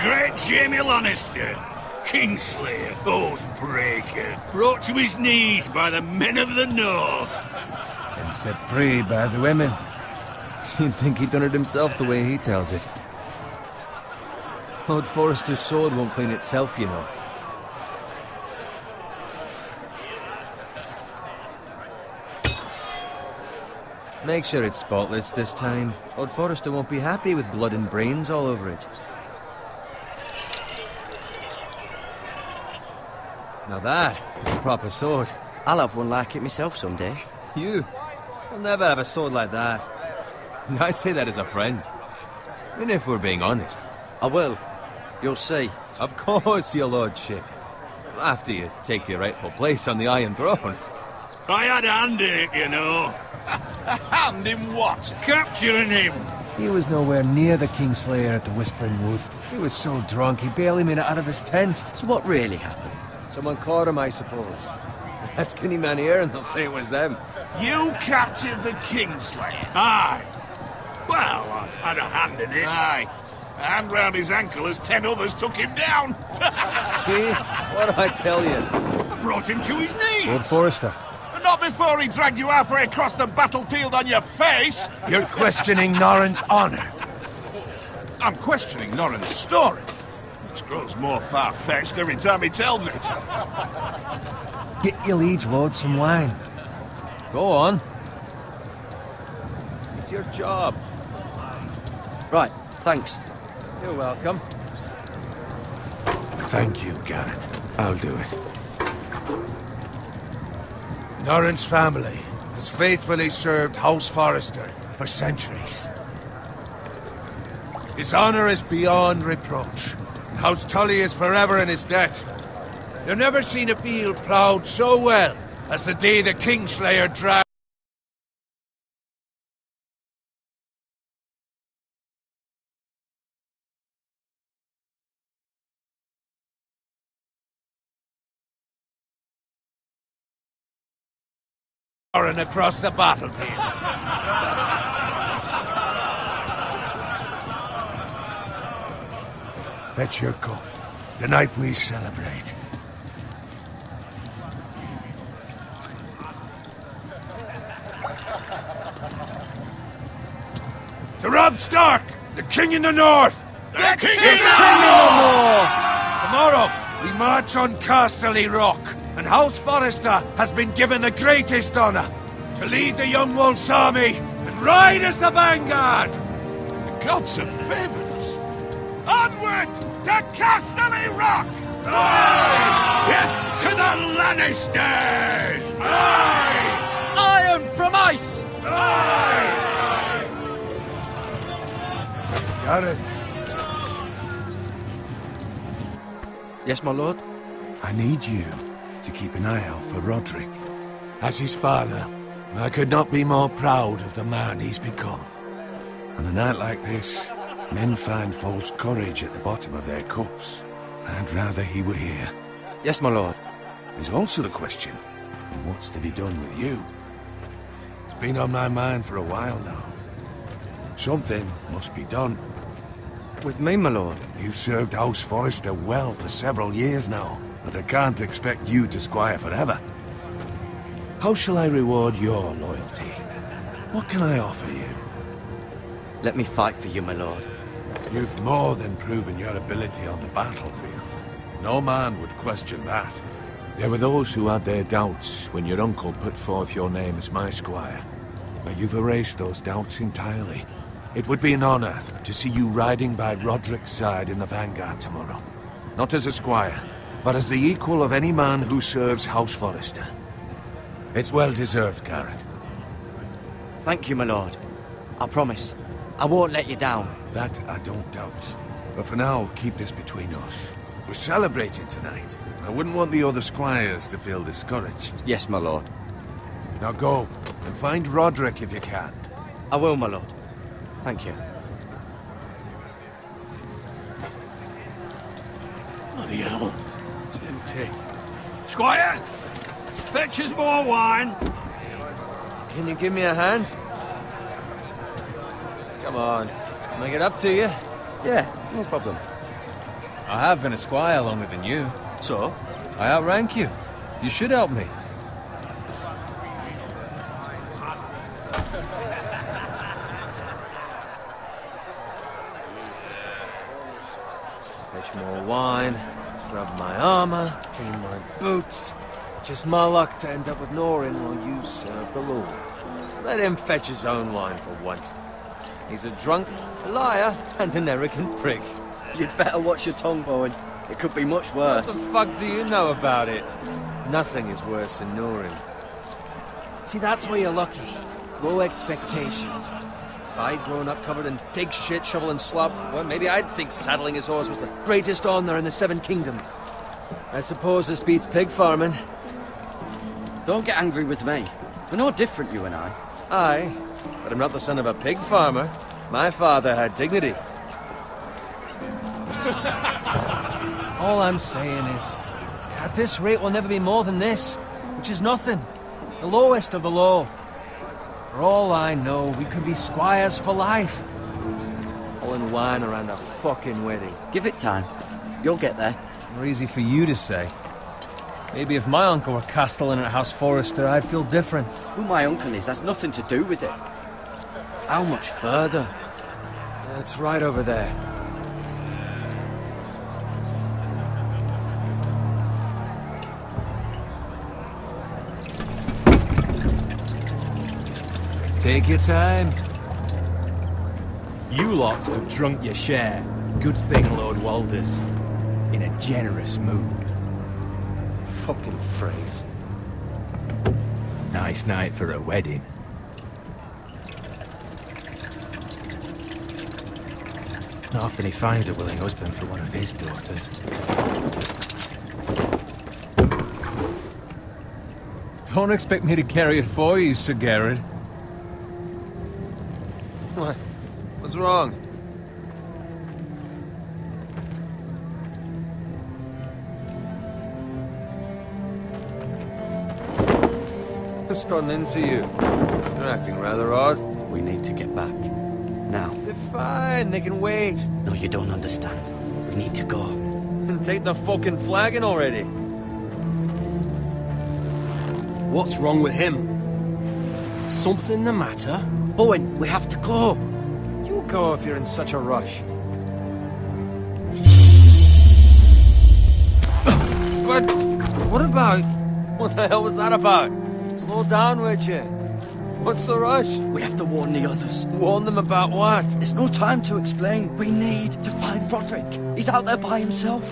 great Jamie Lannister, Kingslayer, Oathbreaker, brought to his knees by the men of the North. And set free by the women. You'd think he'd done it himself the way he tells it. Lord Forrester's sword won't clean itself, you know. Make sure it's spotless this time. Lord Forrester won't be happy with blood and brains all over it. Now that is a proper sword. I'll have one like it myself someday. You? You'll never have a sword like that. I say that as a friend. And if we're being honest. I will. You'll see. Of course, your lordship. After you take your rightful place on the Iron Throne. I had a hand in it, you know. A hand in what? Capturing him. He was nowhere near the Kingslayer at the Whispering Wood. He was so drunk he barely made it out of his tent. So what really happened? Someone caught him, I suppose. Ask any man here and they'll say it was them. You captured the Kingslayer? Aye. Well, I had a hand in it. Aye. A hand round his ankle as 10 others took him down. See? What'd I tell you? I brought him to his knees. Lord Forrester. Not before he dragged you halfway across the battlefield on your face. You're questioning Norrin's honor. I'm questioning Norrin's story. It grows more far-fetched every time he tells it. Get your liege lord some wine. Go on. It's your job. Right, thanks. You're welcome. Thank you, Garrett. I'll do it. Norrin's family has faithfully served House Forrester for centuries. His honor is beyond reproach. House Tully is forever in his debt. You've never seen a field ploughed so well as the day the Kingslayer dragged Norrin across the battlefield. Fetch your cup. Tonight we celebrate. To Robb Stark, the King in the North! The King in the North! Tomorrow, we march on Casterly Rock, and House Forrester has been given the greatest honor to lead the Young Wolf's army and ride as the vanguard! The gods have favored us. Onward to Casterly Rock! Aye! Death to the Lannisters! Aye! Iron from ice! Aye! Got it. Yes, my lord? I need you to keep an eye out for Roderick. As his father, I could not be more proud of the man he's become. On a night like this, men find false courage at the bottom of their cups. I'd rather he were here. Yes, my lord. There's also the question of what's to be done with you. It's been on my mind for a while now. Something must be done. With me, my lord? You've served House Forrester well for several years now, but I can't expect you to squire forever. How shall I reward your loyalty? What can I offer you? Let me fight for you, my lord. You've more than proven your ability on the battlefield. No man would question that. There were those who had their doubts when your uncle put forth your name as my squire. But you've erased those doubts entirely. It would be an honor to see you riding by Roderick's side in the vanguard tomorrow. Not as a squire, but as the equal of any man who serves House Forrester. It's well deserved, Garrett. Thank you, my lord. I promise. I won't let you down. That I don't doubt. But for now, keep this between us. We're celebrating tonight. I wouldn't want the other squires to feel discouraged. Yes, my lord. Now go, and find Roderick if you can. I will, my lord. Thank you. Bloody hell. It's empty. Squire! Fetch us more wine. Can you give me a hand? Come on. Can I get up to you? Yeah, no problem. I have been a squire longer than you. So? I outrank you. You should help me. Fetch more wine, scrub my armor, clean my boots. Just my luck to end up with Norin while you serve the Lord. Let him fetch his own wine for once. He's a drunk, a liar, and an arrogant prick. You'd better watch your tongue, Bowen. It could be much worse. What the fuck do you know about it? Nothing is worse than Norin. See, that's where you're lucky. Low expectations. If I'd grown up covered in pig shit, shovel and slop, well, maybe I'd think saddling his horse was the greatest honor in the Seven Kingdoms. I suppose this beats pig farming. Don't get angry with me. We're no different, you and I. Aye, but I'm not the son of a pig farmer. My father had dignity. All I'm saying is, at this rate we'll never be more than this, which is nothing. The lowest of the low. For all I know, we could be squires for life. Pulling wine around a fucking wedding. Give it time. You'll get there. More easy for you to say. Maybe if my uncle were castellan at House Forrester, I'd feel different. Who my uncle is has nothing to do with it. How much further? It's right over there. Take your time. You lot have drunk your share. Good thing Lord Walder's in a generous mood. Fucking phrase. Nice night for a wedding. Not often he finds a willing husband for one of his daughters. Don't expect me to carry it for you, Sir Garrett. What? What's wrong? What's gotten into you? You're acting rather odd. We need to get back. Now. They're fine, they can wait. No, you don't understand. We need to go. And take the fucking flagon already. What's wrong with him? Something the matter? Bowen, we have to go. You go if you're in such a rush. But what about? What the hell was that about? Slow down, would you? What's the rush? We have to warn the others. Warn them about what? There's no time to explain. We need to find Roderick. He's out there by himself.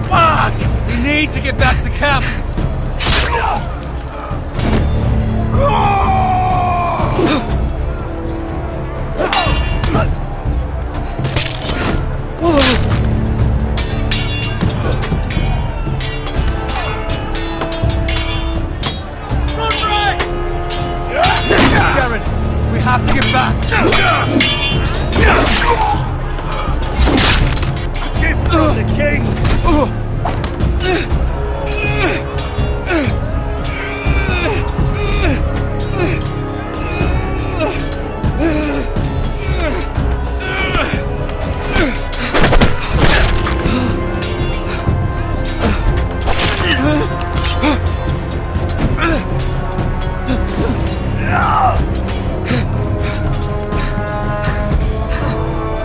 Fuck! We need to get back to camp. We have to get back. Give from the king.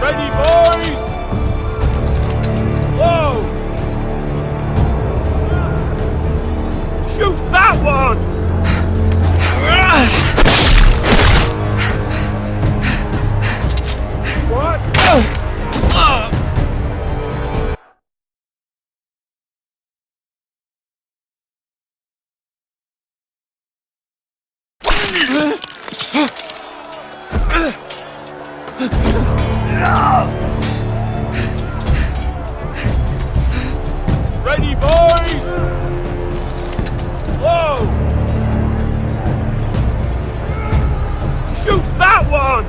Ready, boys! Whoa! Shoot that one! What? Ready, boys! Whoa! Shoot that one!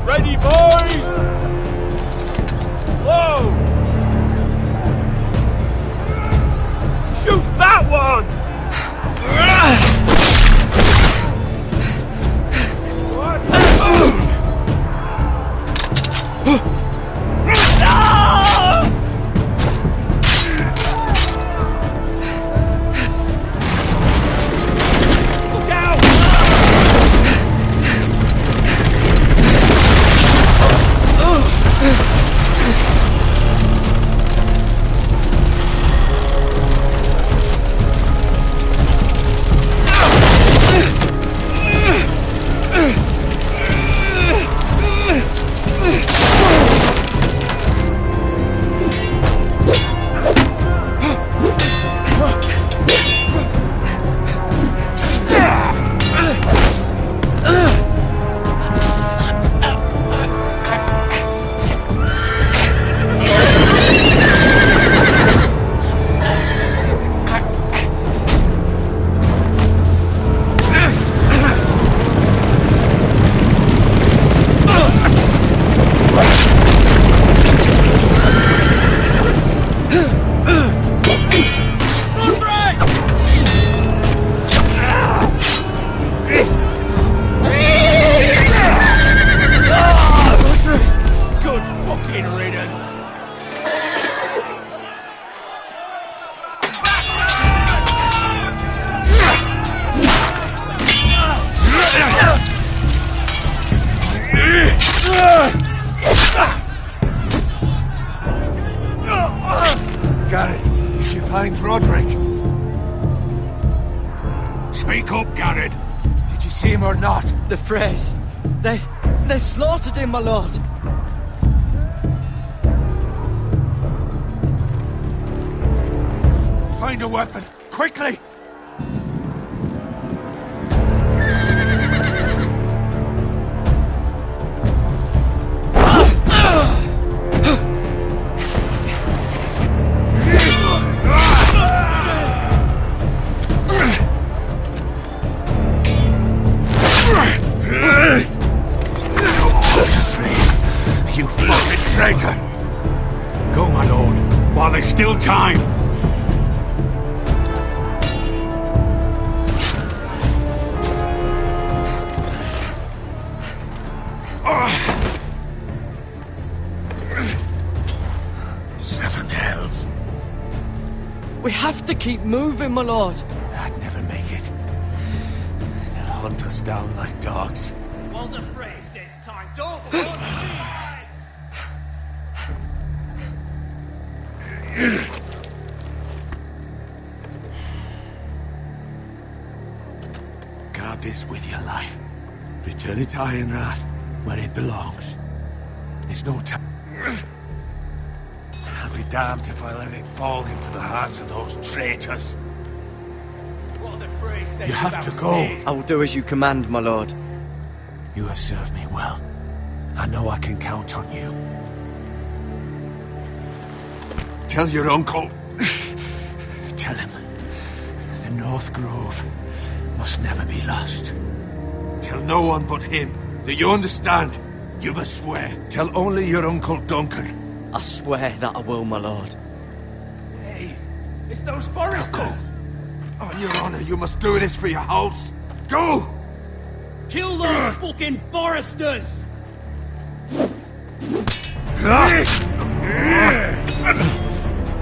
Ready, boys! Whoa! Shoot that one! Look out! Good fucking riddance! Garrett, did you find Roderick? Speak up, Garrett. Did you see him or not? The Freys. They slaughtered him, my lord. Find a weapon, quickly! You fucking traitor! Go, my lord, while there's still time. Seven hells. We have to keep moving, my lord. I'd never make it. They'll hunt us down like dogs. Walder Frey says time to overload Guard this with your life. Return it to Ironrath, where it belongs. There's no time. I'll be damned if I let it fall into the hands of those traitors. Walder Frey says You have to about go. staying. I will do as you command, my lord. You have served me well. I know I can count on you. Tell your uncle. Tell him. The North Grove must never be lost. Tell no one but him. Do you understand? You must swear. Tell only your Uncle Duncan. I swear that I will, my lord. Hey, it's those foresters! On your honor, you must do this for your house. Go! Kill those fucking foresters!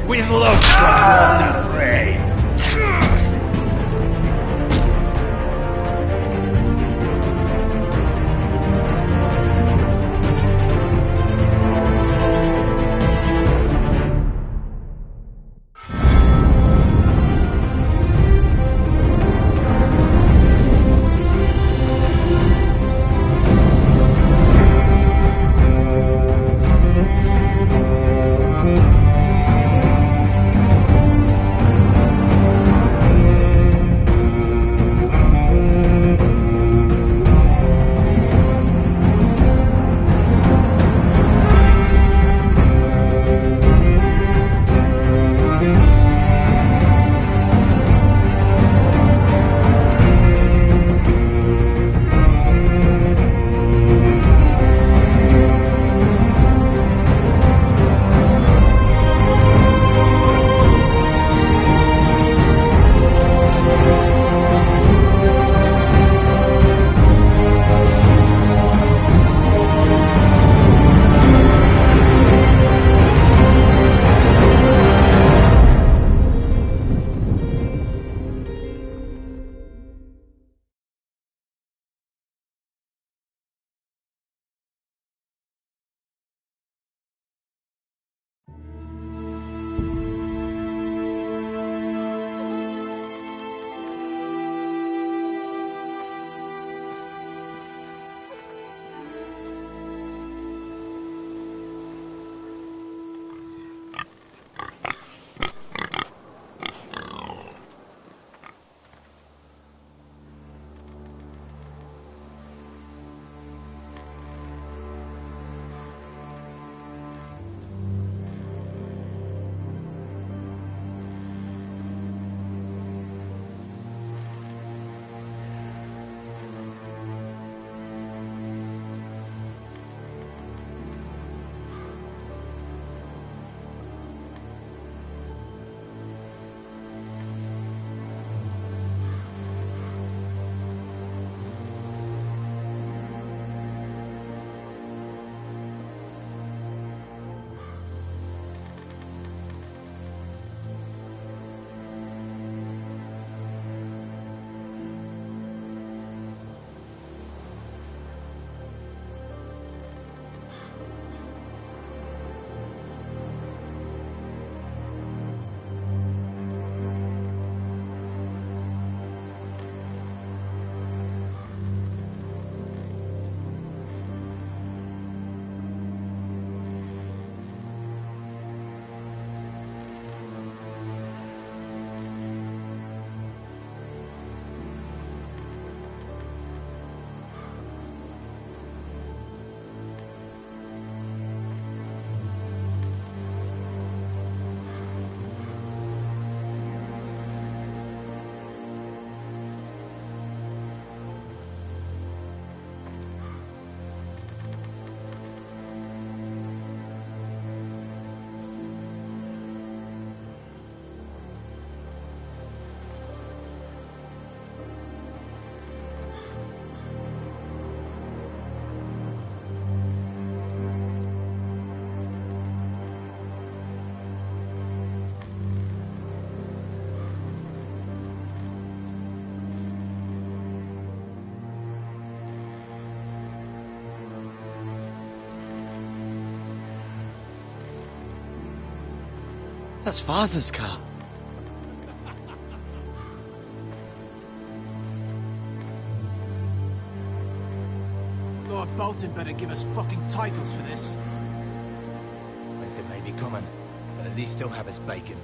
With love from Walder Frey! That's Father's car. Lord Bolton better give us fucking titles for this. Winter may be coming, but at least he'll have his bacon.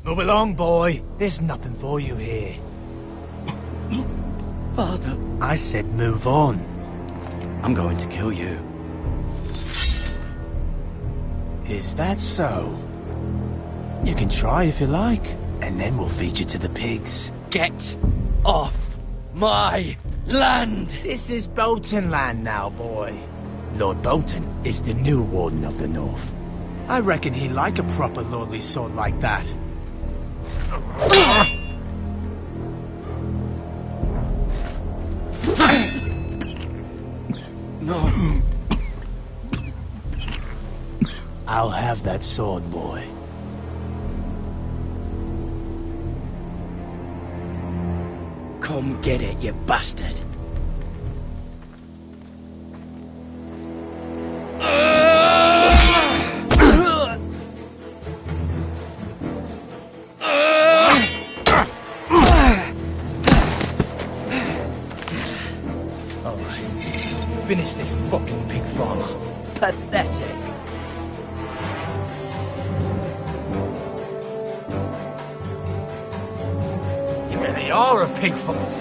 Move along, boy. There's nothing for you here. Father, I said move on. I'm going to kill you. Is that so? You can try if you like, and then we'll feed you to the pigs. Get off my land! This is Bolton land now, boy. Lord Bolton is the new Warden of the North. I reckon he'd like a proper lordly sword like that. No. I'll have that sword, boy. Come get it, you bastard. Finish this fucking pig farmer. Pathetic. You really are a pig farmer.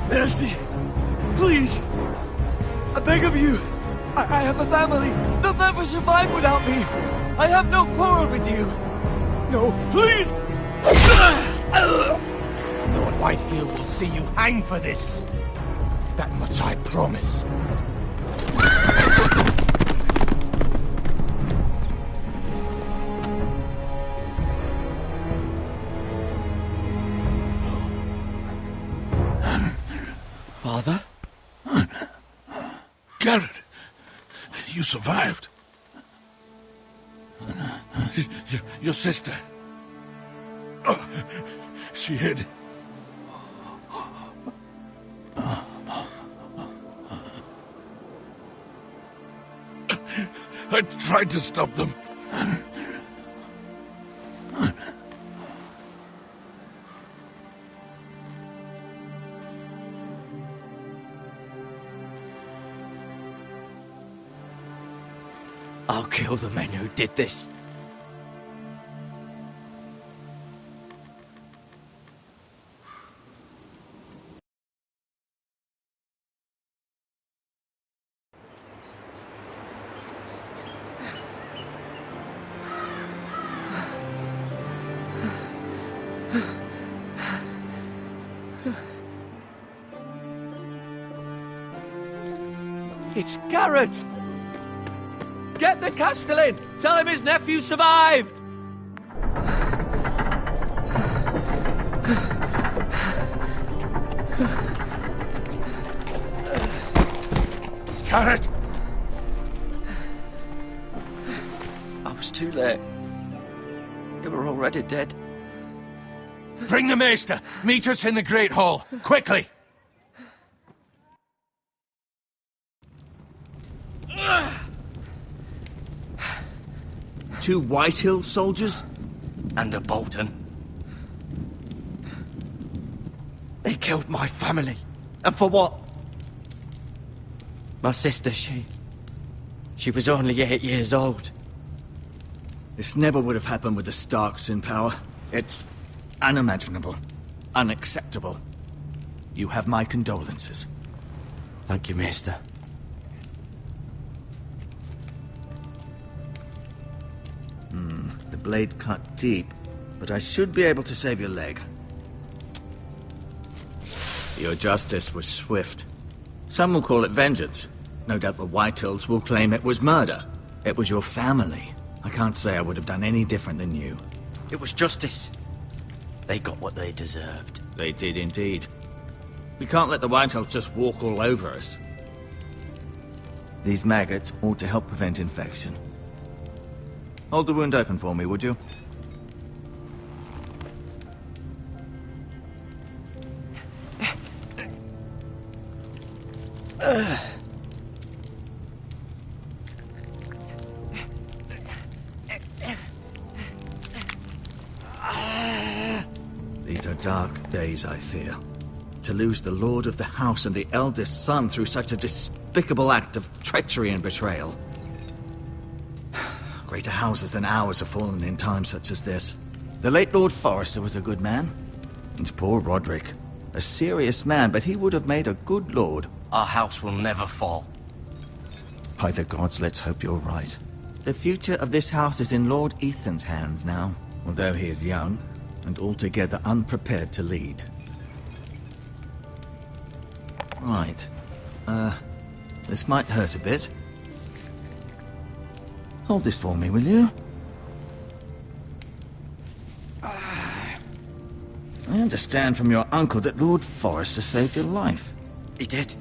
Mercy! Please! I beg of you! I have a family! They'll never survive without me! I have no quarrel with you! No, please! Lord Whitehill will see you hang for this. That much I promise. Father? Garrett, you survived. Your sister. Oh, she hid. I tried to stop them. I'll kill the men who did this. It's Garrett! Get the Castellan! Tell him his nephew survived! Garrett! I was too late. They were already dead. Bring the maester! Meet us in the Great Hall! Quickly! Two Whitehill soldiers? And a Bolton. They killed my family. And for what? My sister, she was only 8 years old. This never would have happened with the Starks in power. It's unimaginable. unacceptable. You have my condolences. Thank you, Maester. The blade cut deep, but I should be able to save your leg. Your justice was swift. Some will call it vengeance. No doubt the Whitehills will claim it was murder. It was your family. I can't say I would have done any different than you. It was justice. They got what they deserved. They did indeed. We can't let the Whitehills just walk all over us. These maggots ought to help prevent infection. Hold the wound open for me, would you? These are dark days, I fear. To lose the lord of the house and the eldest son through such a despicable act of treachery and betrayal. Greater houses than ours have fallen in times such as this. The late Lord Forrester was a good man. And poor Roderick. A serious man, but he would have made a good lord. Our house will never fall. By the gods, let's hope you're right. The future of this house is in Lord Ethan's hands now, although he is young and altogether unprepared to lead. Right. This might hurt a bit. Hold this for me, will you? I understand from your uncle that Lord Forrester saved your life. He did.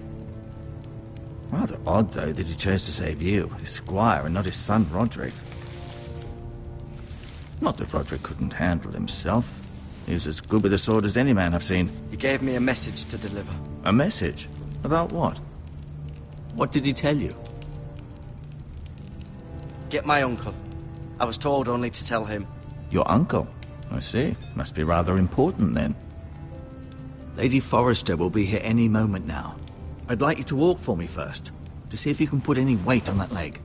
Rather odd, though, that he chose to save you, his squire, and not his son Roderick. Not that Roderick couldn't handle himself. He was as good with a sword as any man I've seen. He gave me a message to deliver. A message? About what? What did he tell you? Get my uncle. I was told only to tell him. Your uncle? I see. Must be rather important, then. Lady Forrester will be here any moment now. I'd like you to walk for me first, to see if you can put any weight on that leg.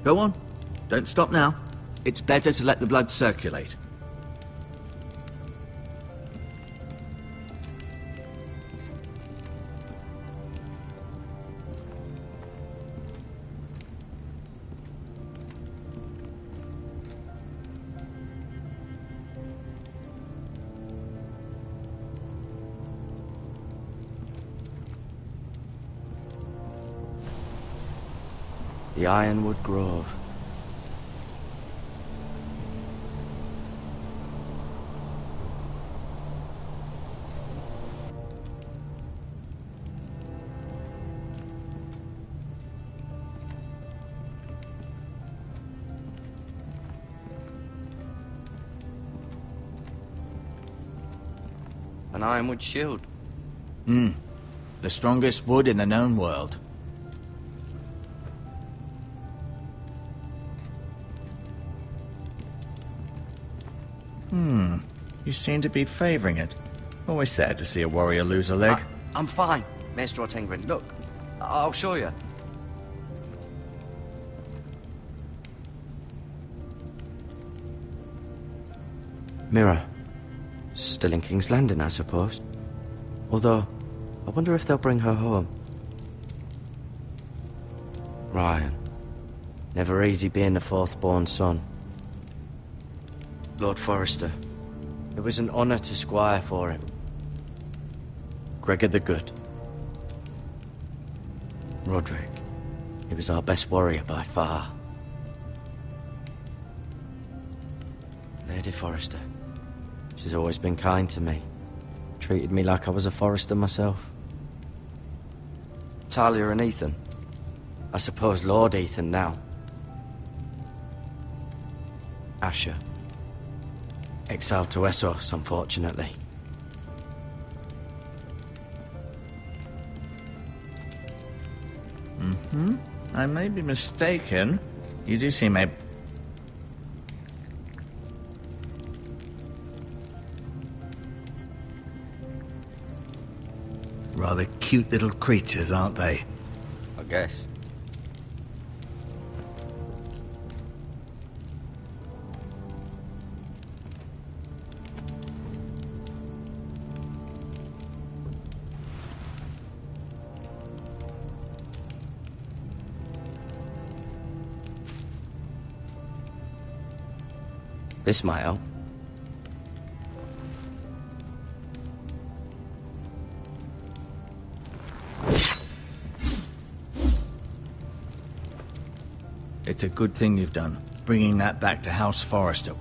Go on. Don't stop now. It's better to let the blood circulate. The Ironwood Grove. An ironwood shield. The strongest wood in the known world. You seem to be favoring it. Always sad to see a warrior lose a leg. I'm fine, Maester Ortengrin. Look, I'll show you. Mirror. Still in King's Landing, I suppose. Although, I wonder if they'll bring her home. Ryan. Never easy being the fourth-born son. Lord Forrester. It was an honor to squire for him. Gregor the Good. Roderick. He was our best warrior by far. Lady Forrester. She's always been kind to me. Treated me like I was a Forrester myself. Talia and Ethan. I suppose Lord Ethan now. Asher. Exiled to Essos, unfortunately. I may be mistaken. You do seem a... rather cute little creatures, aren't they? I guess. This might help. It's a good thing you've done, bringing that back to House Forrester.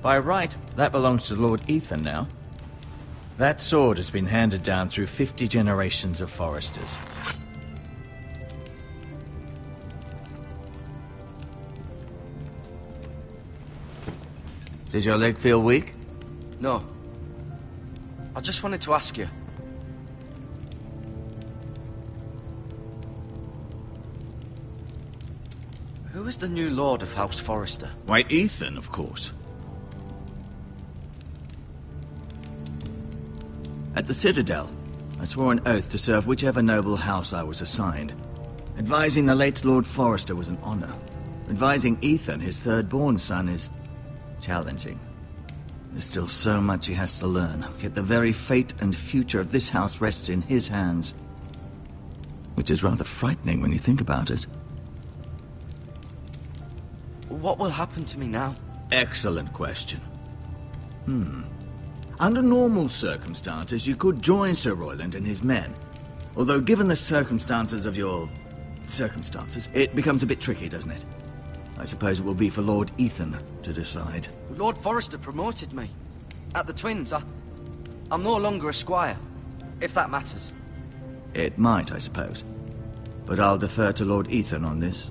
By right, that belongs to Lord Ethan now. That sword has been handed down through 50 generations of Forresters. Did your leg feel weak? No. I just wanted to ask you. Who is the new Lord of House Forrester? Why, Ethan, of course. At the Citadel, I swore an oath to serve whichever noble house I was assigned. Advising the late Lord Forrester was an honor. Advising Ethan, his third-born son, is challenging. There's still so much he has to learn, yet the very fate and future of this house rests in his hands. Which is rather frightening when you think about it. What will happen to me now? Excellent question. Under normal circumstances, you could join Sir Royland and his men. Although given the circumstances of your... circumstances, it becomes a bit tricky, doesn't it? I suppose it will be for Lord Ethan to decide. Lord Forrester promoted me. At the Twins, I'm no longer a squire, if that matters. It might, I suppose. But I'll defer to Lord Ethan on this.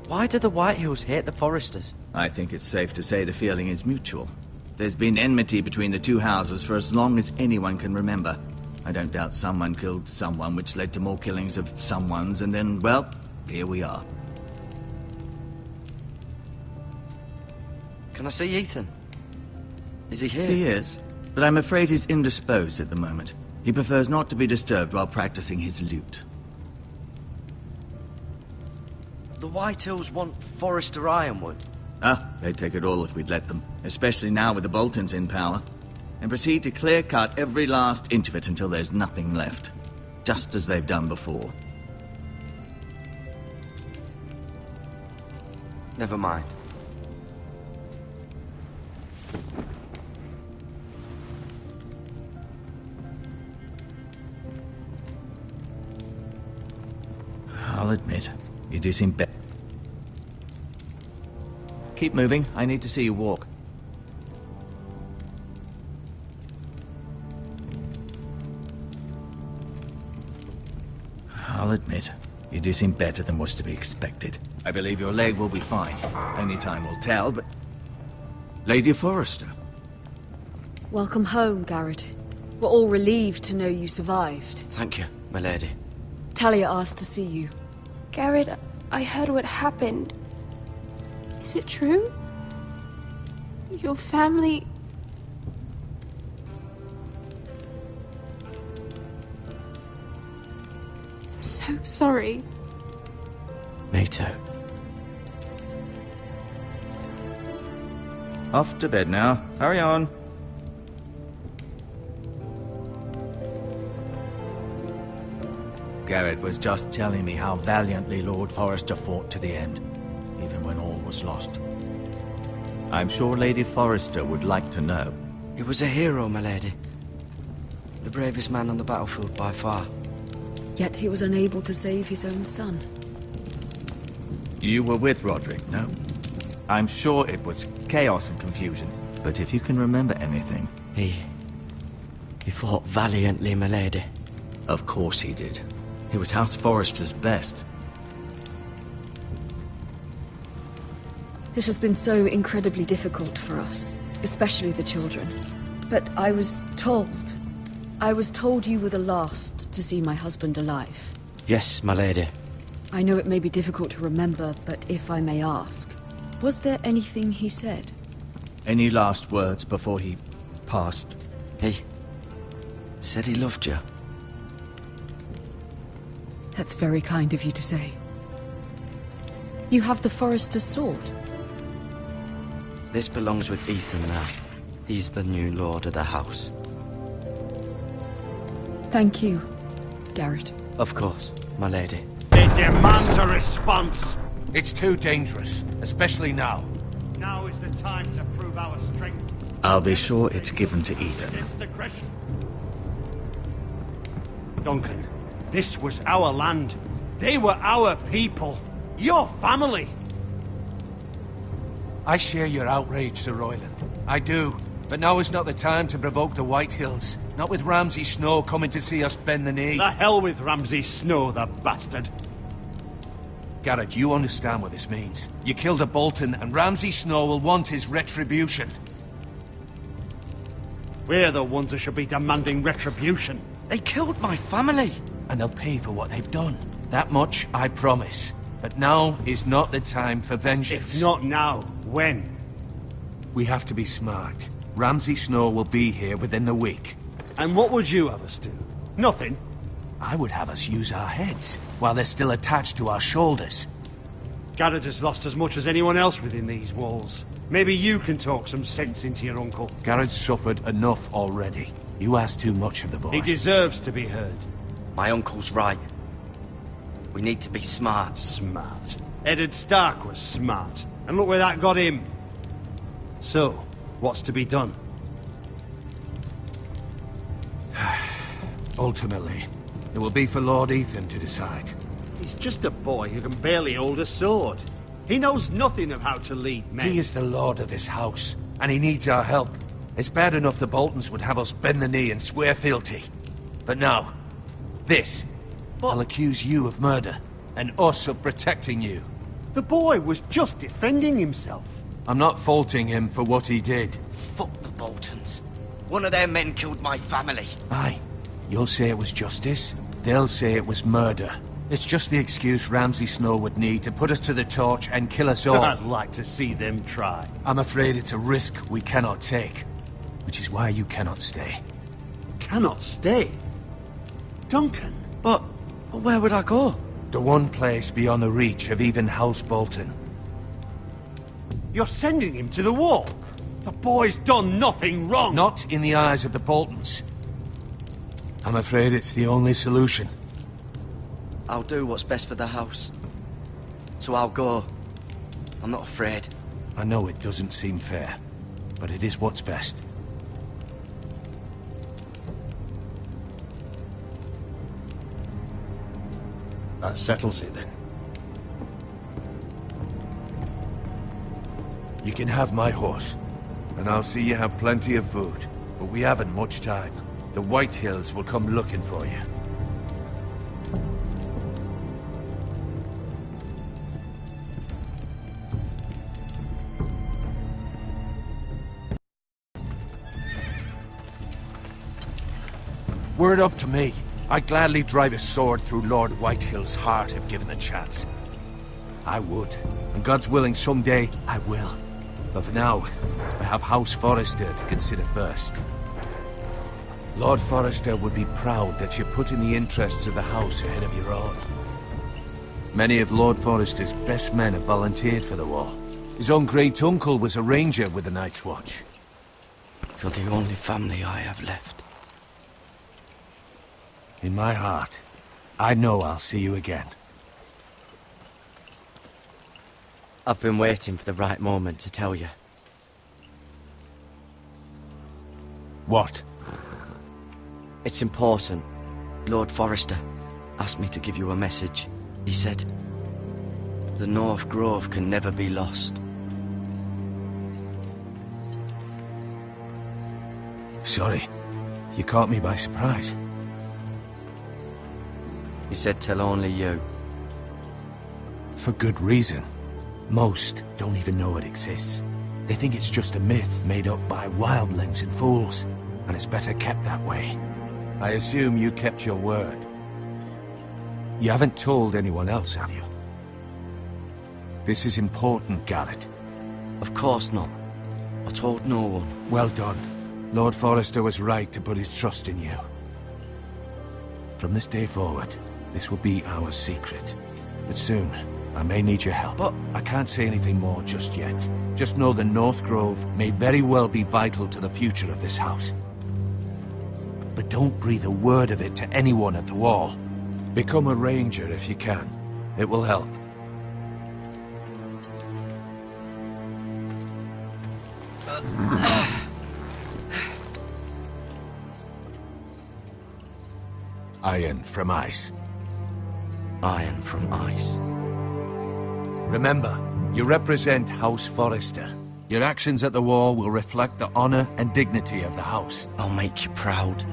Why do the Whitehills hate the Forresters? I think it's safe to say the feeling is mutual. There's been enmity between the two houses for as long as anyone can remember. I don't doubt someone killed someone, which led to more killings of someones, and then, well, here we are. Can I see Ethan? Is he here? He is, but I'm afraid he's indisposed at the moment. He prefers not to be disturbed while practicing his lute. The Whitehills want Forrester Ironwood. They'd take it all if we'd let them, especially now with the Boltons in power, and proceed to clear-cut every last inch of it until there's nothing left, just as they've done before. Never mind. I'll admit, you do seem better. Keep moving. I need to see you walk. I'll admit, you do seem better than was to be expected. I believe your leg will be fine. Only time will tell, but... Lady Forrester. Welcome home, Garrett. We're all relieved to know you survived. Thank you, my lady. Talia asked to see you. Garrett, I heard what happened. Is it true? Your family... I'm so sorry. Me too. Off to bed now. Hurry on. Garrett was just telling me how valiantly Lord Forrester fought to the end, even when all was lost. I'm sure Lady Forrester would like to know. He was a hero, my lady. The bravest man on the battlefield by far. Yet he was unable to save his own son. You were with Roderick, no? I'm sure it was chaos and confusion, but if you can remember anything... He fought valiantly, my lady. Of course he did. He was House Forrester's best. This has been so incredibly difficult for us, especially the children. But I was told you were the last to see my husband alive. Yes, my lady. I know it may be difficult to remember, but if I may ask, was there anything he said? Any last words before he passed? He said he loved you. That's very kind of you to say. You have the Forrester's sword. This belongs with Ethan now. He's the new lord of the house. Thank you, Garrett. Of course, my lady. It demands a response. It's too dangerous, especially now. Now is the time to prove our strength. I'll be sure it's given to Ethan. Against aggression. Duncan, this was our land. They were our people. Your family. I share your outrage, Sir Royland. I do. But now is not the time to provoke the White Hills. Not with Ramsay Snow coming to see us bend the knee. The hell with Ramsay Snow, the bastard. Garrett, you understand what this means. You killed a Bolton, and Ramsay Snow will want his retribution. We're the ones that should be demanding retribution. They killed my family. And they'll pay for what they've done. That much I promise. But now is not the time for vengeance. If not now, when? We have to be smart. Ramsay Snow will be here within the week. And what would you have us do? Nothing? I would have us use our heads, while they're still attached to our shoulders. Garrett has lost as much as anyone else within these walls. Maybe you can talk some sense into your uncle. Garrett's suffered enough already. You ask too much of the boy. He deserves to be heard. My uncle's right. We need to be smart. Smart. Eddard Stark was smart. And look where that got him. So, what's to be done? Ultimately, it will be for Lord Ethan to decide. He's just a boy who can barely hold a sword. He knows nothing of how to lead men. He is the lord of this house, and he needs our help. It's bad enough the Boltons would have us bend the knee and swear fealty. But now, this. I'll accuse you of murder, and us of protecting you. The boy was just defending himself. I'm not faulting him for what he did. Fuck the Boltons. One of their men killed my family. Aye. You'll say it was justice. They'll say it was murder. It's just the excuse Ramsay Snow would need to put us to the torch and kill us all. I'd like to see them try. I'm afraid it's a risk we cannot take. Which is why you cannot stay. Cannot stay? Duncan? But where would I go? The one place beyond the reach of even House Bolton. You're sending him to the wall? The boy's done nothing wrong! Not in the eyes of the Boltons. I'm afraid it's the only solution. I'll do what's best for the house. So I'll go. I'm not afraid. I know it doesn't seem fair, but it is what's best. That settles it then. You can have my horse, and I'll see you have plenty of food. But we haven't much time. The White Hills will come looking for you. Were it up to me, I'd gladly drive a sword through Lord Whitehill's heart if given a chance. I would, and God's willing someday I will. But for now, I have House Forrester to consider first. Lord Forrester would be proud that you're putting the interests of the house ahead of your own. Many of Lord Forrester's best men have volunteered for the war. His own great-uncle was a ranger with the Night's Watch. You're the only family I have left. In my heart, I know I'll see you again. I've been waiting for the right moment to tell you. What? It's important. Lord Forrester asked me to give you a message. He said, the North Grove can never be lost. Sorry. You caught me by surprise. He said tell only you. For good reason. Most don't even know it exists. They think it's just a myth made up by wildlings and fools, and it's better kept that way. I assume you kept your word. You haven't told anyone else, have you? This is important, Garrett. Of course not. I told no one. Well done. Lord Forrester was right to put his trust in you. From this day forward, this will be our secret. But soon, I may need your help. But I can't say anything more just yet. Just know the North Grove may very well be vital to the future of this house. But don't breathe a word of it to anyone at the wall. Become a ranger if you can. It will help. Iron from ice. Iron from ice. Remember, you represent House Forrester. Your actions at the war will reflect the honor and dignity of the house. I'll make you proud.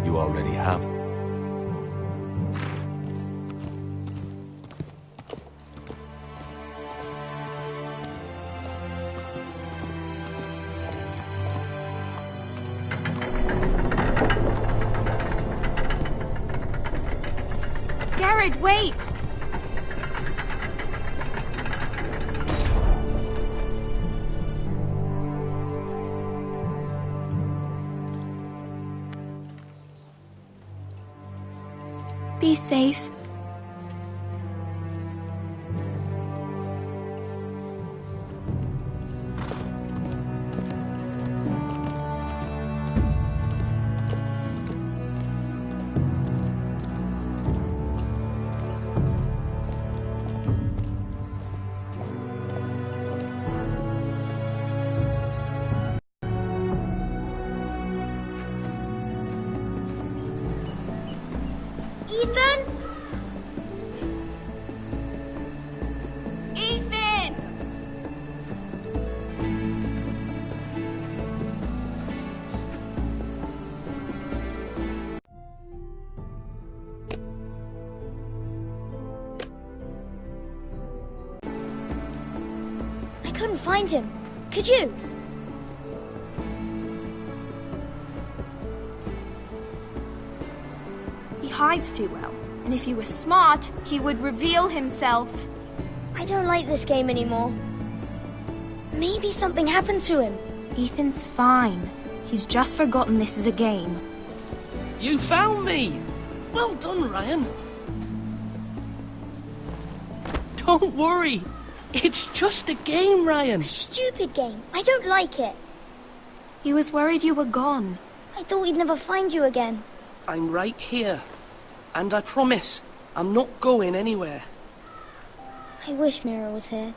You already have. Garrett, wait! Be safe. Ethan? Ethan! I couldn't find him. Could you? He hides too well, and if he were smart, he would reveal himself. I don't like this game anymore. Maybe something happened to him. Ethan's fine. He's just forgotten this is a game. You found me! Well done, Ryan. Don't worry. It's just a game, Ryan. Stupid game. I don't like it. He was worried you were gone. I thought we'd never find you again. I'm right here. And I promise, I'm not going anywhere. I wish Mira was here.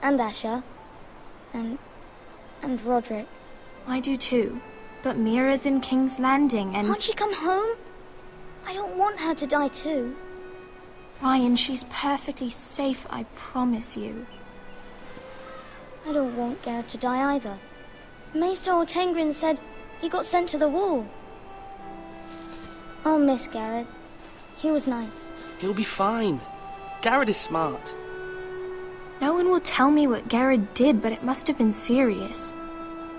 And Asher. And Roderick. I do too. But Mira's in King's Landing and... Can't she come home? I don't want her to die too. Ryan, she's perfectly safe, I promise you. I don't want Garrett to die either. Maester Ortengrin said he got sent to the wall. I'll miss Garrett. He was nice. He'll be fine. Garrett is smart. No one will tell me what Garrett did, but it must have been serious.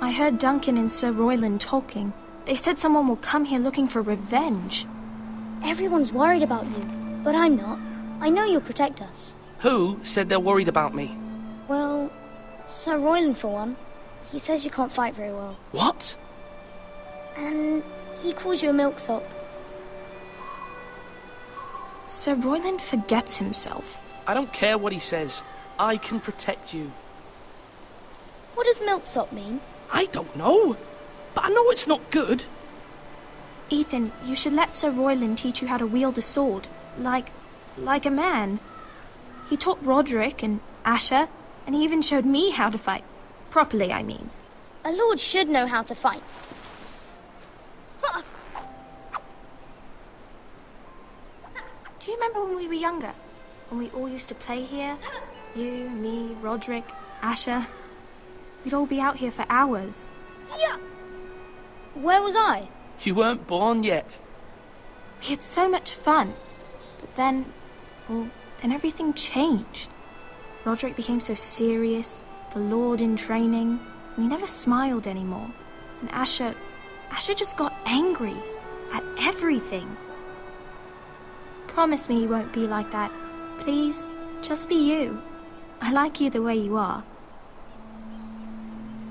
I heard Duncan and Sir Royland talking. They said someone will come here looking for revenge. Everyone's worried about you, but I'm not. I know you'll protect us. Who said they're worried about me? Well, Sir Royland for one. He says you can't fight very well. What? And he calls you a milksop. Sir Royland forgets himself. I don't care what he says. I can protect you. What does milksop mean? I don't know. But I know it's not good. Ethan, you should let Sir Royland teach you how to wield a sword. Like a man. He taught Roderick and Asher, and he even showed me how to fight. Properly, I mean. A lord should know how to fight. Do you remember when we were younger? When we all used to play here? You, me, Roderick, Asher. We'd all be out here for hours. Yeah. Where was I? You weren't born yet. We had so much fun. But then everything changed. Roderick became so serious, the Lord in training, and he never smiled anymore. And Asher just got angry at everything. Promise me you won't be like that. Please, just be you. I like you the way you are.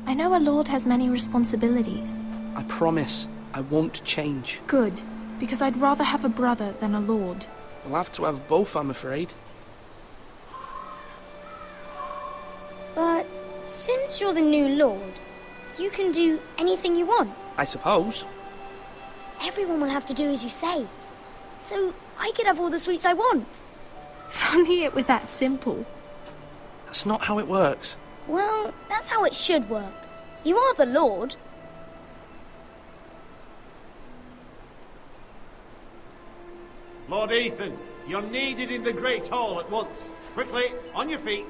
I know a lord has many responsibilities. I promise I won't change. Good, because I'd rather have a brother than a lord. We'll have to have both, I'm afraid. But since you're the new lord, you can do anything you want. I suppose. Everyone will have to do as you say. So I could have all the sweets I want. If only it were that simple. That's not how it works. Well, that's how it should work. You are the lord. Lord Ethan, you're needed in the Great Hall at once. Quickly, on your feet.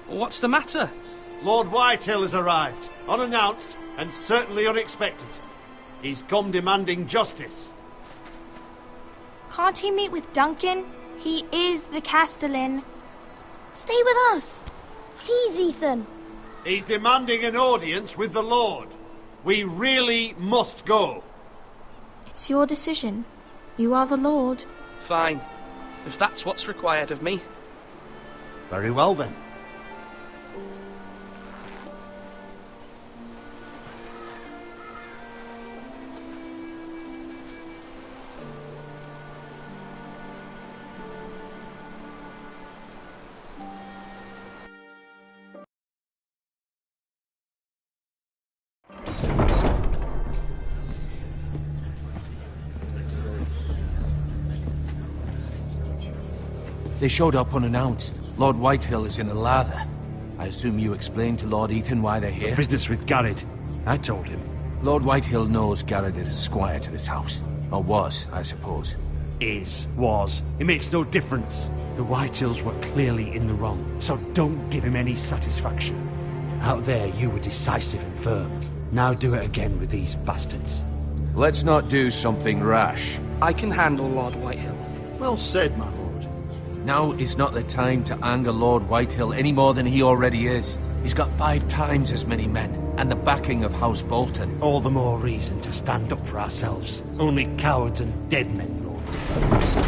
What's the matter? Lord Whitehill has arrived, unannounced and certainly unexpected. He's come demanding justice. Can't he meet with Duncan? He is the Castellan. Stay with us. Please, Ethan. He's demanding an audience with the Lord. We really must go. It's your decision. You are the Lord. Fine. If that's what's required of me. Very well then. They showed up unannounced. Lord Whitehill is in a lather. I assume you explained to Lord Ethan why they're here? Business with Garrett. I told him. Lord Whitehill knows Garrett is a squire to this house. Or was, I suppose. Was. It makes no difference. The Whitehills were clearly in the wrong, so don't give him any satisfaction. Out there, you were decisive and firm. Now do it again with these bastards. Let's not do something rash. I can handle Lord Whitehill. Well said, my lord. Now is not the time to anger Lord Whitehill any more than he already is. He's got 5 times as many men, and the backing of House Bolton. All the more reason to stand up for ourselves. Only cowards and dead men, Lord Luther.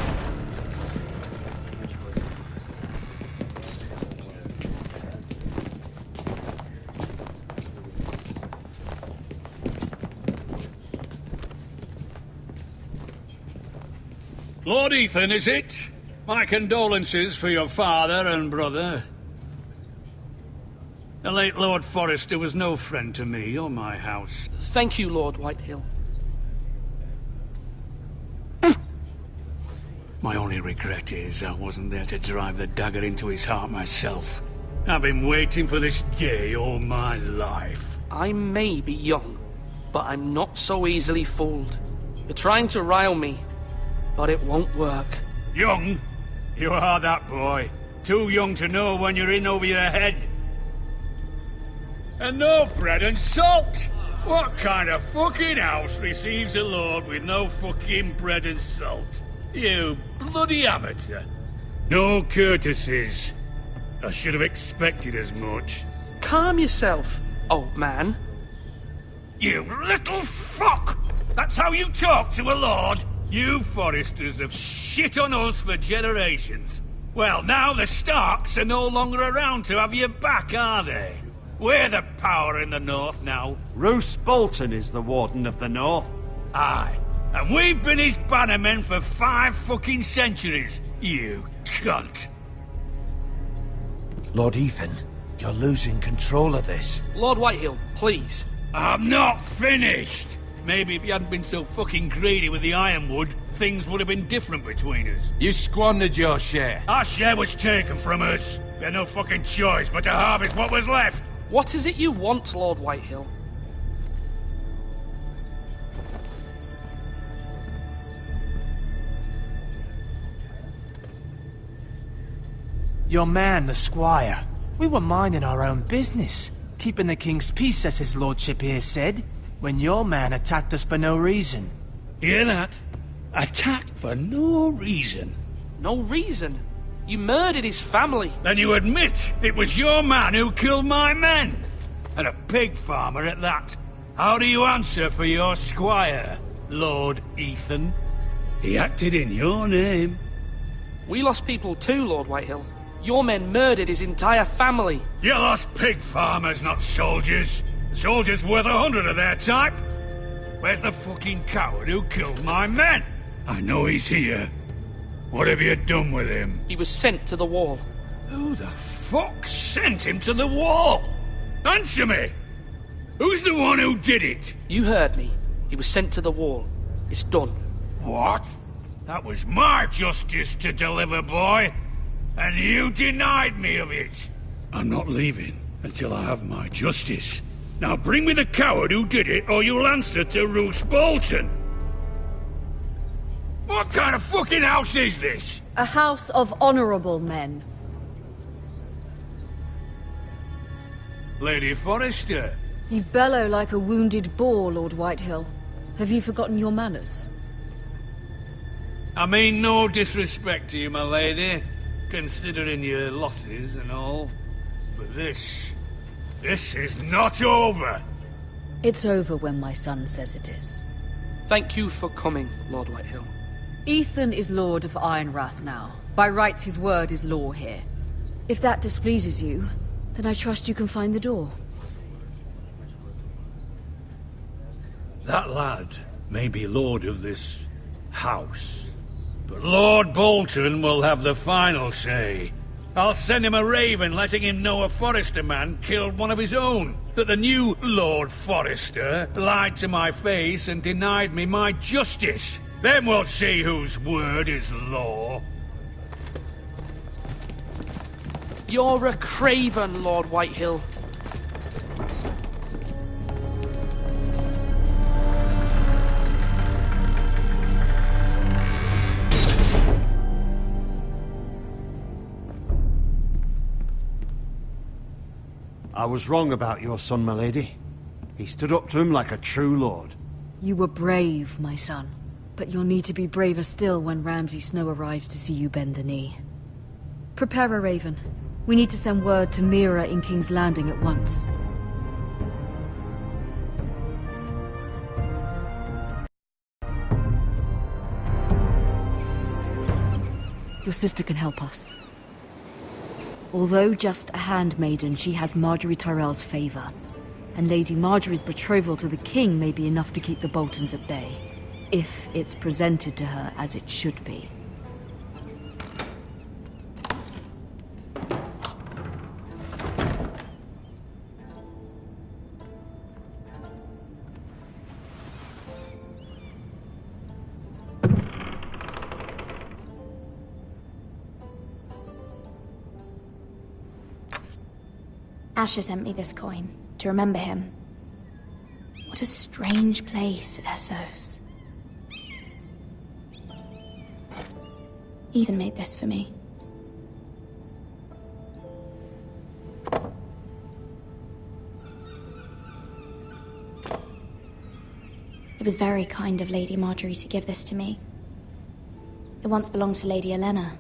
Lord Ethan, is it? My condolences for your father and brother. The late Lord Forrester was no friend to me or my house. Thank you, Lord Whitehill. My only regret is I wasn't there to drive the dagger into his heart myself. I've been waiting for this day all my life. I may be young, but I'm not so easily fooled. You're trying to rile me, but it won't work. Young? You are that boy. Too young to know when you're in over your head. And no bread and salt! What kind of fucking house receives a lord with no fucking bread and salt? You bloody amateur. No courtesies. I should have expected as much. Calm yourself, old man. You little fuck! That's how you talk to a lord? You Forresters have shit on us for generations. Well, now the Starks are no longer around to have your back, are they? We're the power in the north now. Roose Bolton is the Warden of the North. Aye. And we've been his bannermen for 5 fucking centuries, you cunt. Lord Ethan, you're losing control of this. Lord Whitehill, please. I'm not finished. Maybe if you hadn't been so fucking greedy with the ironwood, things would have been different between us. You squandered your share. Our share was taken from us. We had no fucking choice but to harvest what was left. What is it you want, Lord Whitehill? Your man, the squire. We were minding our own business, keeping the king's peace, as his lordship here said, when your man attacked us for no reason. Hear that? Attacked for no reason. No reason? You murdered his family. Then you admit it was your man who killed my men. And a pig farmer at that. How do you answer for your squire, Lord Ethan? He acted in your name. We lost people too, Lord Whitehill. Your men murdered his entire family. You lost pig farmers, not soldiers. Soldiers worth 100 of their type. Where's the fucking coward who killed my men? I know he's here. What have you done with him? He was sent to the wall. Who the fuck sent him to the wall? Answer me! Who's the one who did it? You heard me. He was sent to the wall. It's done. What? That was my justice to deliver, boy. And you denied me of it. I'm not leaving until I have my justice. Now bring me the coward who did it, or you'll answer to Roose Bolton. What kind of fucking house is this? A house of honorable men. Lady Forrester. You bellow like a wounded boar, Lord Whitehill. Have you forgotten your manners? I mean no disrespect to you, my lady, considering your losses and all. But this is not over. It's over when my son says it is. Thank you for coming, Lord Whitehill. Ethan is Lord of Ironrath now. By rights, his word is law here. If that displeases you, then I trust you can find the door. That lad may be lord of this house, but Lord Bolton will have the final say. I'll send him a raven letting him know a Forrester man killed one of his own. That the new Lord Forrester lied to my face and denied me my justice. Then we'll see whose word is law. You're a craven, Lord Whitehill. I was wrong about your son, my lady. He stood up to him like a true lord. You were brave, my son. But you'll need to be braver still when Ramsay Snow arrives to see you bend the knee. Prepare a raven. We need to send word to Mira in King's Landing at once. Your sister can help us. Although just a handmaiden, she has Marjorie Tyrell's favor. And Lady Marjorie's betrothal to the king may be enough to keep the Boltons at bay. If it's presented to her as it should be. Asher sent me this coin, to remember him. What a strange place, Essos. Ethan made this for me. It was very kind of Lady Marjorie to give this to me. It once belonged to Lady Elena.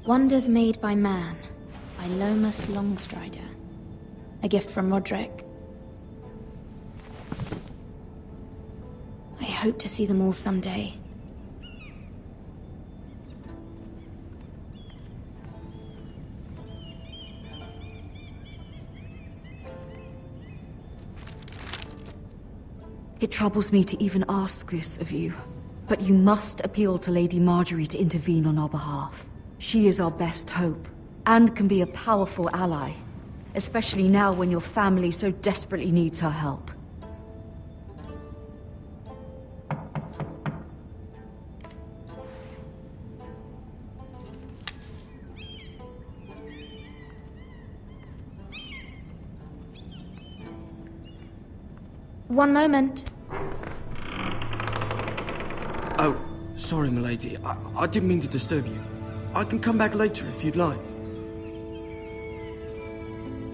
Wonders Made by Man, by Lomas Longstrider. A gift from Roderick. I hope to see them all someday. It troubles me to even ask this of you, but you must appeal to Lady Marjorie to intervene on our behalf. She is our best hope, and can be a powerful ally, especially now when your family so desperately needs her help. One moment. Oh, sorry, milady. I didn't mean to disturb you. I can come back later if you'd like.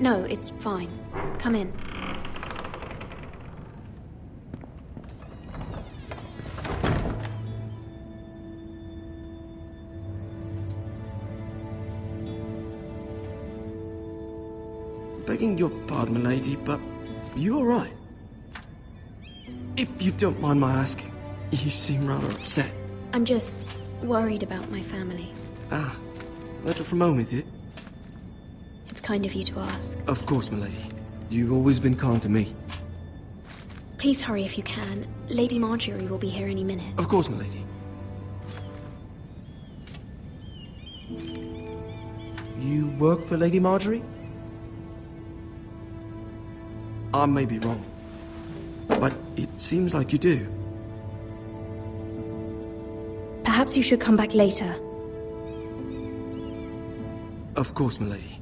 No, it's fine. Come in. Begging your pardon, milady, but you all right? If you don't mind my asking, you seem rather upset. I'm just worried about my family. Ah, letter from home, is it? It's kind of you to ask. Of course, milady. You've always been kind to me. Please hurry if you can. Lady Marjorie will be here any minute. Of course, milady. You work for Lady Marjorie? I may be wrong, but it seems like you do. Perhaps you should come back later. Of course, milady.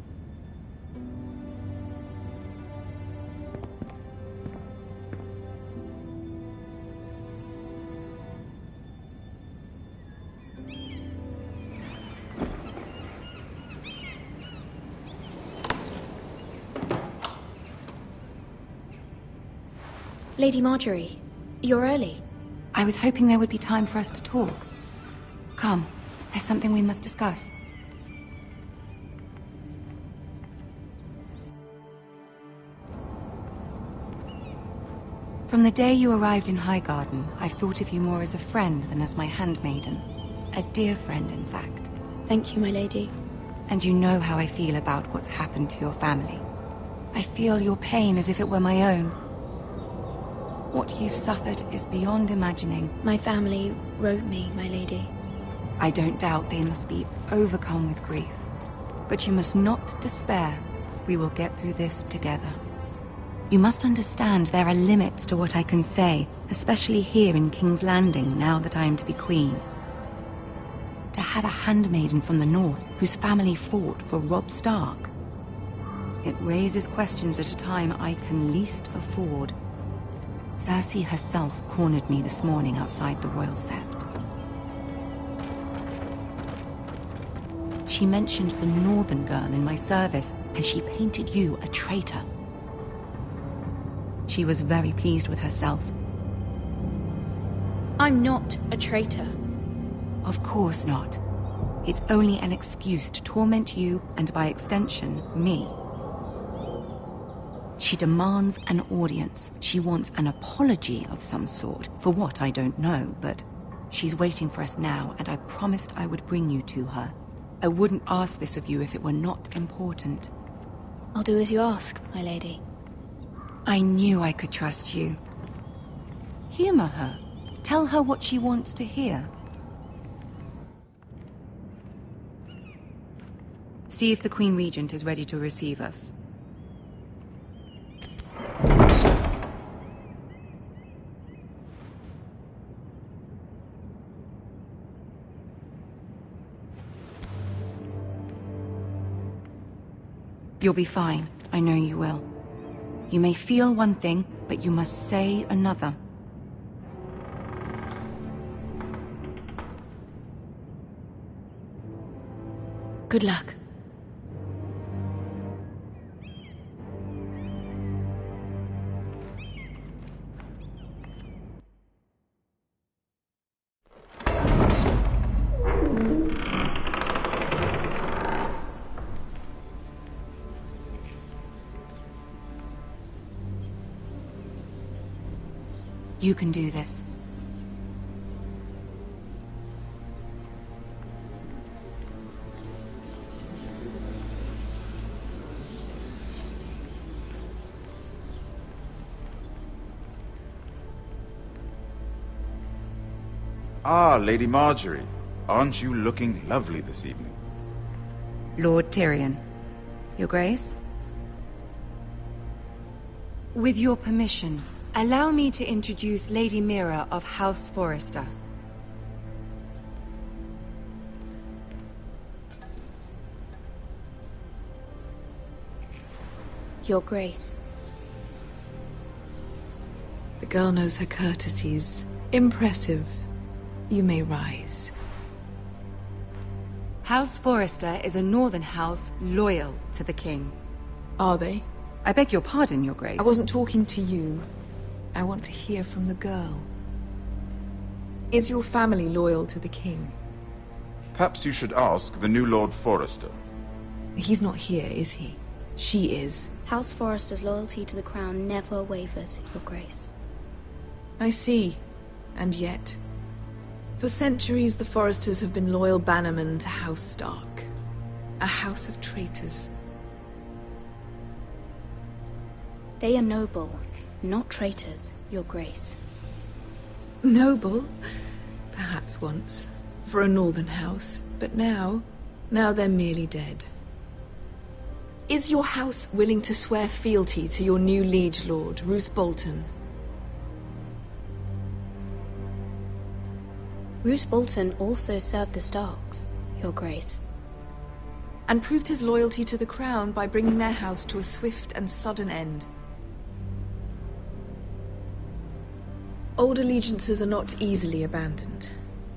Lady Marjorie, you're early. I was hoping there would be time for us to talk. Come, there's something we must discuss. From the day you arrived in Highgarden, I've thought of you more as a friend than as my handmaiden. A dear friend, in fact. Thank you, my lady. And you know how I feel about what's happened to your family. I feel your pain as if it were my own. What you've suffered is beyond imagining. My family wrote me, my lady. I don't doubt they must be overcome with grief. But you must not despair. We will get through this together. You must understand there are limits to what I can say, especially here in King's Landing, now that I am to be queen. To have a handmaiden from the north whose family fought for Robb Stark. It raises questions at a time I can least afford. Cersei herself cornered me this morning outside the Royal Sept. She mentioned the northern girl in my service, and she painted you a traitor. She was very pleased with herself. I'm not a traitor. Of course not. It's only an excuse to torment you, and by extension, me. She demands an audience. She wants an apology of some sort. For what, I don't know, but she's waiting for us now, and I promised I would bring you to her. I wouldn't ask this of you if it were not important. I'll do as you ask, my lady. I knew I could trust you. Humor her. Tell her what she wants to hear. See if the Queen Regent is ready to receive us. You'll be fine. I know you will. You may feel one thing, but you must say another. Good luck. You can do this. Ah, Lady Marjorie. Aren't you looking lovely this evening? Lord Tyrion. Your Grace? With your permission, allow me to introduce Lady Mira of House Forrester. Your Grace. The girl knows her courtesies. Impressive. You may rise. House Forrester is a northern house loyal to the king. Are they? I beg your pardon, Your Grace. I wasn't talking to you. I want to hear from the girl. Is your family loyal to the king? Perhaps you should ask the new Lord Forrester. He's not here, is he? She is. House Forrester's loyalty to the crown never wavers, Your Grace. I see. And yet, for centuries the Forresters have been loyal bannermen to House Stark. A house of traitors. They are noble, not traitors, Your Grace. Noble? Perhaps once. For a northern house. But now they're merely dead. Is your house willing to swear fealty to your new liege lord, Roose Bolton? Roose Bolton also served the Starks, Your Grace. And proved his loyalty to the crown by bringing their house to a swift and sudden end. Old allegiances are not easily abandoned.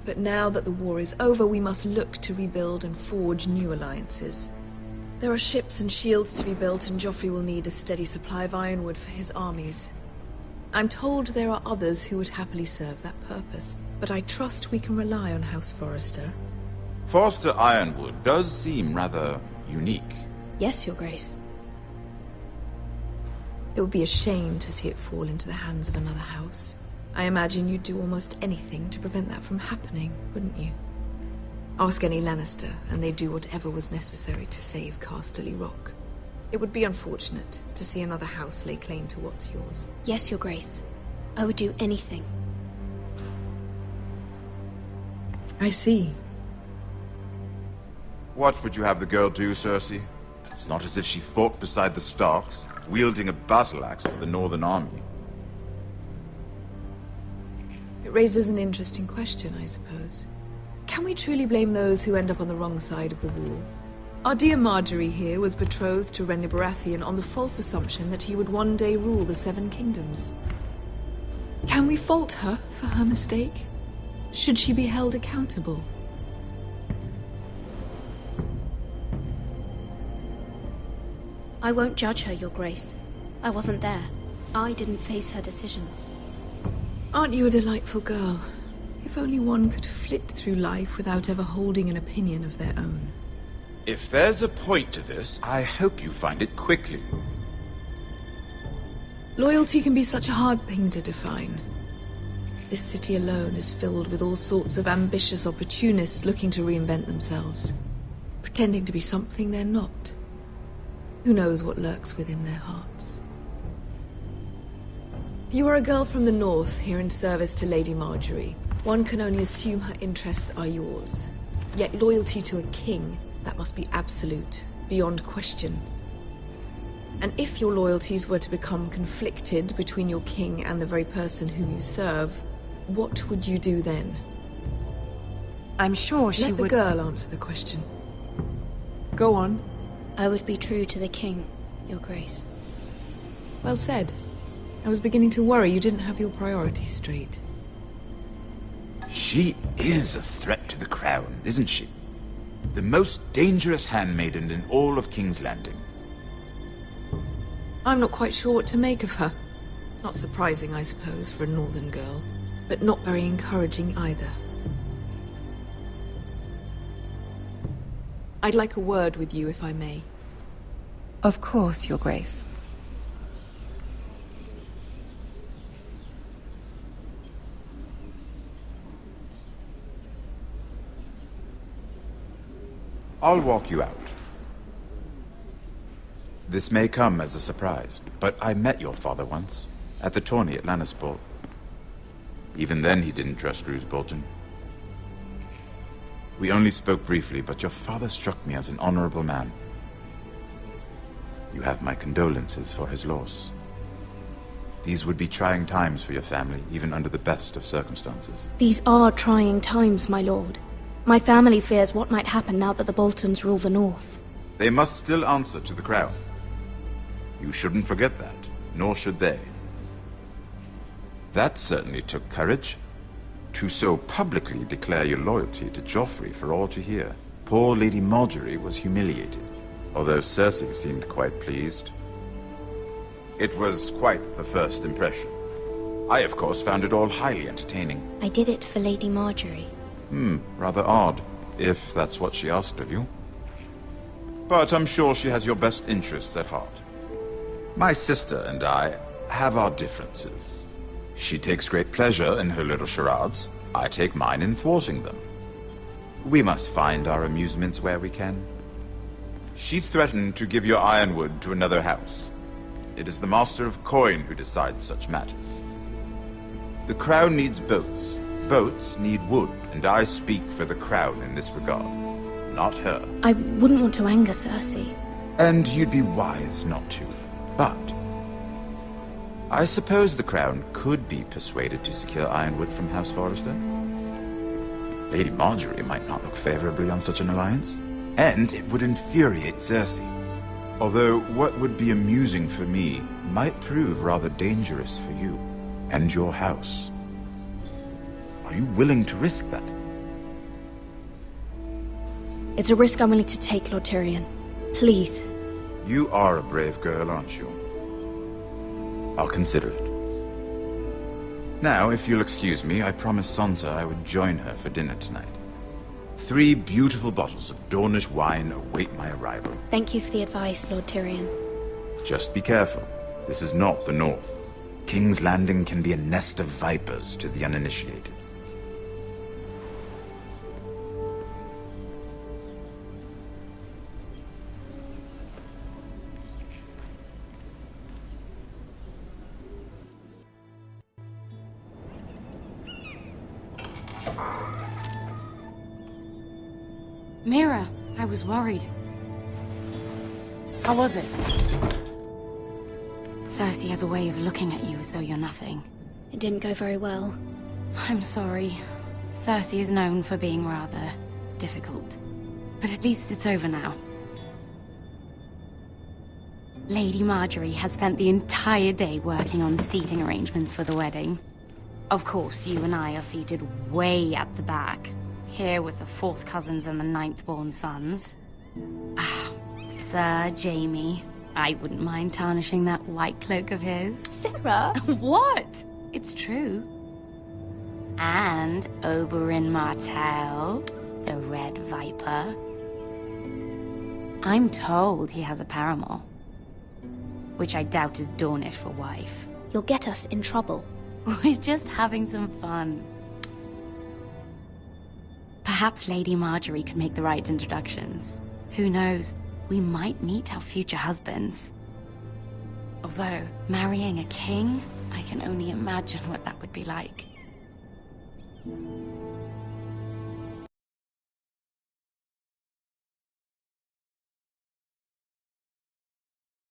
But now that the war is over, we must look to rebuild and forge new alliances. There are ships and shields to be built, and Joffrey will need a steady supply of ironwood for his armies. I'm told there are others who would happily serve that purpose, but I trust we can rely on House Forrester. Forrester Ironwood does seem rather unique. Yes, Your Grace. It would be a shame to see it fall into the hands of another house. I imagine you'd do almost anything to prevent that from happening, wouldn't you? Ask any Lannister, and they'd do whatever was necessary to save Casterly Rock. It would be unfortunate to see another house lay claim to what's yours. Yes, Your Grace. I would do anything. I see. What would you have the girl do, Cersei? It's not as if she fought beside the Starks, wielding a battle axe for the Northern Army. It raises an interesting question, I suppose. Can we truly blame those who end up on the wrong side of the war? Our dear Marjorie here was betrothed to Renly Baratheon on the false assumption that he would one day rule the Seven Kingdoms. Can we fault her for her mistake? Should she be held accountable? I won't judge her, Your Grace. I wasn't there. I didn't face her decisions. Aren't you a delightful girl? If only one could flit through life without ever holding an opinion of their own. If there's a point to this, I hope you find it quickly. Loyalty can be such a hard thing to define. This city alone is filled with all sorts of ambitious opportunists looking to reinvent themselves, pretending to be something they're not. Who knows what lurks within their hearts? You are a girl from the north, here in service to Lady Marjorie. One can only assume her interests are yours. Yet loyalty to a king, that must be absolute, beyond question. And if your loyalties were to become conflicted between your king and the very person whom you serve, what would you do then? I'm sure she would... Let the girl answer the question. Go on. I would be true to the king, Your Grace. Well said. I was beginning to worry you didn't have your priorities straight. She is a threat to the crown, isn't she? The most dangerous handmaiden in all of King's Landing. I'm not quite sure what to make of her. Not surprising, I suppose, for a northern girl, but not very encouraging either. I'd like a word with you, if I may. Of course, Your Grace. I'll walk you out. This may come as a surprise, but I met your father once, at the tourney at Lannisport. Even then he didn't trust Roose Bolton. We only spoke briefly, but your father struck me as an honorable man. You have my condolences for his loss. These would be trying times for your family, even under the best of circumstances. These are trying times, my lord. My family fears what might happen now that the Boltons rule the north. They must still answer to the crown. You shouldn't forget that, nor should they. That certainly took courage. To so publicly declare your loyalty to Joffrey for all to hear. Poor Lady Marjorie was humiliated, although Cersei seemed quite pleased. It was quite the first impression. I, of course, found it all highly entertaining. I did it for Lady Marjorie. Rather odd, if that's what she asked of you. But I'm sure she has your best interests at heart. My sister and I have our differences. She takes great pleasure in her little charades. I take mine in thwarting them. We must find our amusements where we can. She threatened to give your ironwood to another house. It is the Master of Coin who decides such matters. The crown needs boats. Boats need wood, and I speak for the crown in this regard, not her. I wouldn't want to anger Cersei. And you'd be wise not to. But I suppose the Crown could be persuaded to secure Ironwood from House Forrester. Lady Marjorie might not look favorably on such an alliance, and it would infuriate Cersei. Although what would be amusing for me might prove rather dangerous for you and your house. Are you willing to risk that? It's a risk I'm willing to take, Lord Tyrion. Please. You are a brave girl, aren't you? I'll consider it. Now, if you'll excuse me, I promised Sansa I would join her for dinner tonight. 3 beautiful bottles of Dornish wine await my arrival. Thank you for the advice, Lord Tyrion. Just be careful. This is not the North. King's Landing can be a nest of vipers to the uninitiated. Mira, I was worried. How was it? Cersei has a way of looking at you as though you're nothing. It didn't go very well. I'm sorry. Cersei is known for being rather difficult. But at least it's over now. Lady Marjorie has spent the entire day working on seating arrangements for the wedding. Of course, you and I are seated way at the back. Here with the 4th cousins and the 9th-born sons. Ah, Sir Jaime. I wouldn't mind tarnishing that white cloak of his. Sarah! What? It's true. And Oberyn Martell, the Red Viper. I'm told he has a paramour. Which I doubt is Dornish for wife. You'll get us in trouble. We're just having some fun. Perhaps Lady Marjorie could make the right introductions. Who knows? We might meet our future husbands. Although, marrying a king, I can only imagine what that would be like.